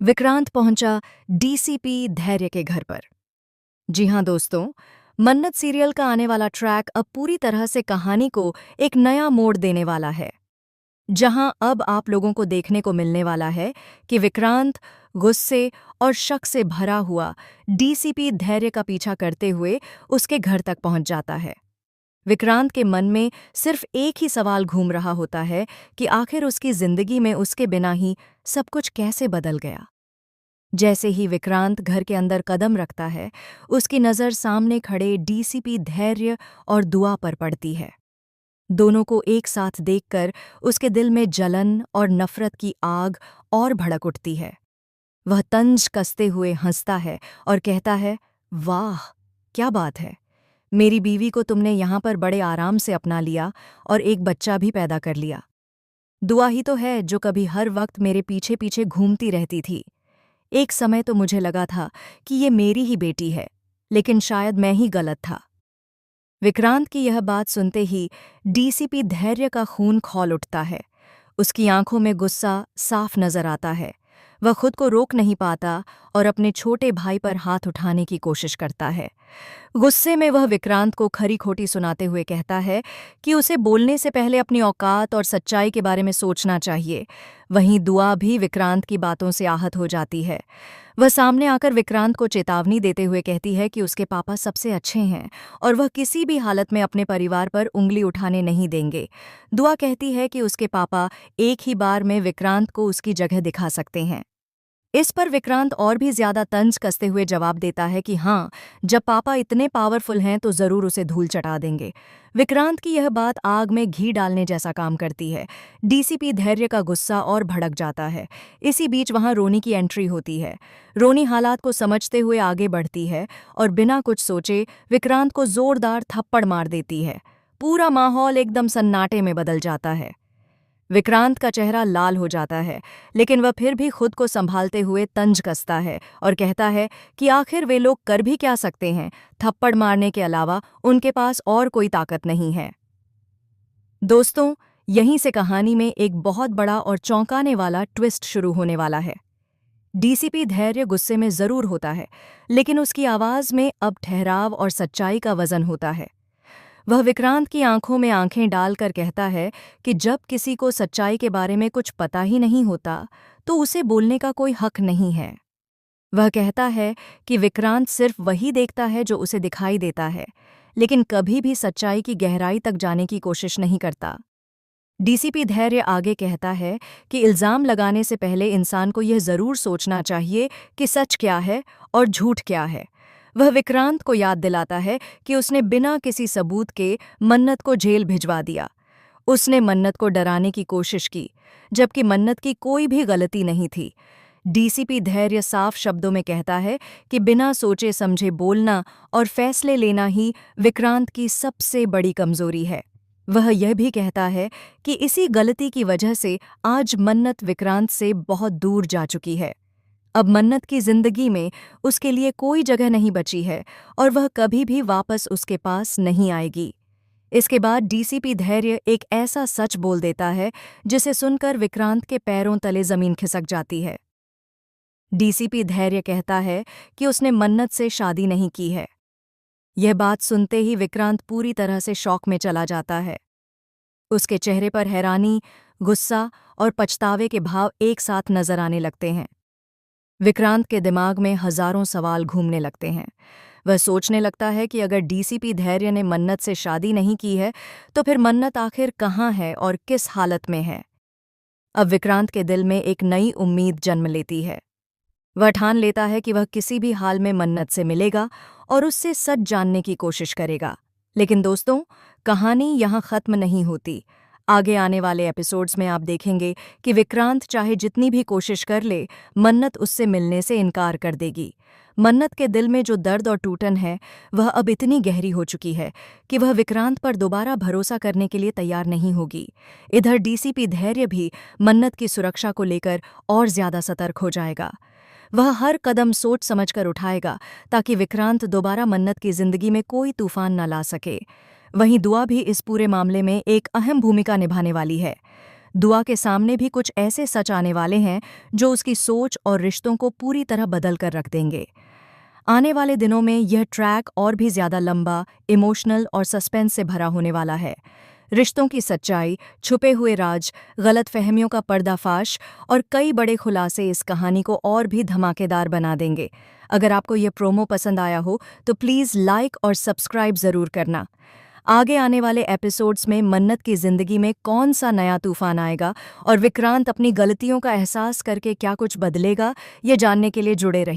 विक्रांत पहुंचा डीसीपी धैर्य के घर पर। जी हां दोस्तों, मन्नत सीरियल का आने वाला ट्रैक अब पूरी तरह से कहानी को एक नया मोड़ देने वाला है, जहां अब आप लोगों को देखने को मिलने वाला है कि विक्रांत गुस्से और शक से भरा हुआ डीसीपी धैर्य का पीछा करते हुए उसके घर तक पहुंच जाता है। विक्रांत के मन में सिर्फ एक ही सवाल घूम रहा होता है कि आखिर उसकी जिंदगी में उसके बिना ही सब कुछ कैसे बदल गया। जैसे ही विक्रांत घर के अंदर कदम रखता है, उसकी नज़र सामने खड़े डीसीपी धैर्य और दुआ पर पड़ती है। दोनों को एक साथ देखकर उसके दिल में जलन और नफरत की आग और भड़क उठती है। वह तंज कसते हुए हंसता है और कहता है, वाह, क्या बात है। मेरी बीवी को तुमने यहाँ पर बड़े आराम से अपना लिया और एक बच्चा भी पैदा कर लिया। दुआ ही तो है जो कभी हर वक्त मेरे पीछे पीछे घूमती रहती थी। एक समय तो मुझे लगा था कि ये मेरी ही बेटी है, लेकिन शायद मैं ही गलत था। विक्रांत की यह बात सुनते ही डीसीपी धैर्य का खून खौल उठता है। उसकी आंखों में गुस्सा साफ नजर आता है। वह खुद को रोक नहीं पाता और अपने छोटे भाई पर हाथ उठाने की कोशिश करता है। गुस्से में वह विक्रांत को खरी खोटी सुनाते हुए कहता है कि उसे बोलने से पहले अपनी औकात और सच्चाई के बारे में सोचना चाहिए। वहीं दुआ भी विक्रांत की बातों से आहत हो जाती है। वह सामने आकर विक्रांत को चेतावनी देते हुए कहती है कि उसके पापा सबसे अच्छे हैं और वह किसी भी हालत में अपने परिवार पर उंगली उठाने नहीं देंगे। दुआ कहती है कि उसके पापा एक ही बार में विक्रांत को उसकी जगह दिखा सकते हैं। इस पर विक्रांत और भी ज्यादा तंज कसते हुए जवाब देता है कि हाँ, जब पापा इतने पावरफुल हैं तो जरूर उसे धूल चटा देंगे। विक्रांत की यह बात आग में घी डालने जैसा काम करती है। डीसीपी धैर्य का गुस्सा और भड़क जाता है। इसी बीच वहां रोनी की एंट्री होती है। रोनी हालात को समझते हुए आगे बढ़ती है और बिना कुछ सोचे विक्रांत को जोरदार थप्पड़ मार देती है। पूरा माहौल एकदम सन्नाटे में बदल जाता है। विक्रांत का चेहरा लाल हो जाता है, लेकिन वह फिर भी खुद को संभालते हुए तंज कसता है और कहता है कि आखिर वे लोग कर भी क्या सकते हैं। थप्पड़ मारने के अलावा उनके पास और कोई ताकत नहीं है। दोस्तों, यहीं से कहानी में एक बहुत बड़ा और चौंकाने वाला ट्विस्ट शुरू होने वाला है। डीसीपी धैर्य गुस्से में जरूर होता है, लेकिन उसकी आवाज में अब ठहराव और सच्चाई का वजन होता है। वह विक्रांत की आंखों में आंखें डालकर कहता है कि जब किसी को सच्चाई के बारे में कुछ पता ही नहीं होता, तो उसे बोलने का कोई हक नहीं है। वह कहता है कि विक्रांत सिर्फ वही देखता है जो उसे दिखाई देता है, लेकिन कभी भी सच्चाई की गहराई तक जाने की कोशिश नहीं करता। डीसीपी धैर्य आगे कहता है कि इल्जाम लगाने से पहले इंसान को यह जरूर सोचना चाहिए कि सच क्या है और झूठ क्या है। वह विक्रांत को याद दिलाता है कि उसने बिना किसी सबूत के मन्नत को जेल भिजवा दिया। उसने मन्नत को डराने की कोशिश की, जबकि मन्नत की कोई भी गलती नहीं थी। डीसीपी धैर्य साफ शब्दों में कहता है कि बिना सोचे समझे बोलना और फैसले लेना ही विक्रांत की सबसे बड़ी कमजोरी है। वह यह भी कहता है कि इसी गलती की वजह से आज मन्नत विक्रांत से बहुत दूर जा चुकी है। अब मन्नत की जिंदगी में उसके लिए कोई जगह नहीं बची है और वह कभी भी वापस उसके पास नहीं आएगी। इसके बाद डीसीपी धैर्य एक ऐसा सच बोल देता है जिसे सुनकर विक्रांत के पैरों तले जमीन खिसक जाती है। डीसीपी धैर्य कहता है कि उसने मन्नत से शादी नहीं की है। यह बात सुनते ही विक्रांत पूरी तरह से शॉक में चला जाता है। उसके चेहरे पर हैरानी, गुस्सा और पछतावे के भाव एक साथ नजर आने लगते हैं। विक्रांत के दिमाग में हजारों सवाल घूमने लगते हैं। वह सोचने लगता है कि अगर डीसीपी धैर्य ने मन्नत से शादी नहीं की है, तो फिर मन्नत आखिर कहाँ है और किस हालत में है। अब विक्रांत के दिल में एक नई उम्मीद जन्म लेती है। वह ठान लेता है कि वह किसी भी हाल में मन्नत से मिलेगा और उससे सच जानने की कोशिश करेगा। लेकिन दोस्तों, कहानी यहाँ खत्म नहीं होती। आगे आने वाले एपिसोड्स में आप देखेंगे कि विक्रांत चाहे जितनी भी कोशिश कर ले, मन्नत उससे मिलने से इनकार कर देगी। मन्नत के दिल में जो दर्द और टूटन है, वह अब इतनी गहरी हो चुकी है कि वह विक्रांत पर दोबारा भरोसा करने के लिए तैयार नहीं होगी। इधर डीसीपी धैर्य भी मन्नत की सुरक्षा को लेकर और ज्यादा सतर्क हो जाएगा। वह हर कदम सोच समझकर उठाएगा ताकि विक्रांत दोबारा मन्नत की जिंदगी में कोई तूफान न ला सके। वहीं दुआ भी इस पूरे मामले में एक अहम भूमिका निभाने वाली है। दुआ के सामने भी कुछ ऐसे सच आने वाले हैं जो उसकी सोच और रिश्तों को पूरी तरह बदल कर रख देंगे। आने वाले दिनों में यह ट्रैक और भी ज्यादा लंबा, इमोशनल और सस्पेंस से भरा होने वाला है। रिश्तों की सच्चाई, छुपे हुए राज, गलतफहमियों का पर्दाफाश और कई बड़े खुलासे इस कहानी को और भी धमाकेदार बना देंगे। अगर आपको ये प्रोमो पसंद आया हो तो प्लीज़ लाइक और सब्सक्राइब ज़रूर करना। आगे आने वाले एपिसोड्स में मन्नत की ज़िंदगी में कौन सा नया तूफान आएगा और विक्रांत अपनी गलतियों का एहसास करके क्या कुछ बदलेगा, ये जानने के लिए जुड़े रहिए।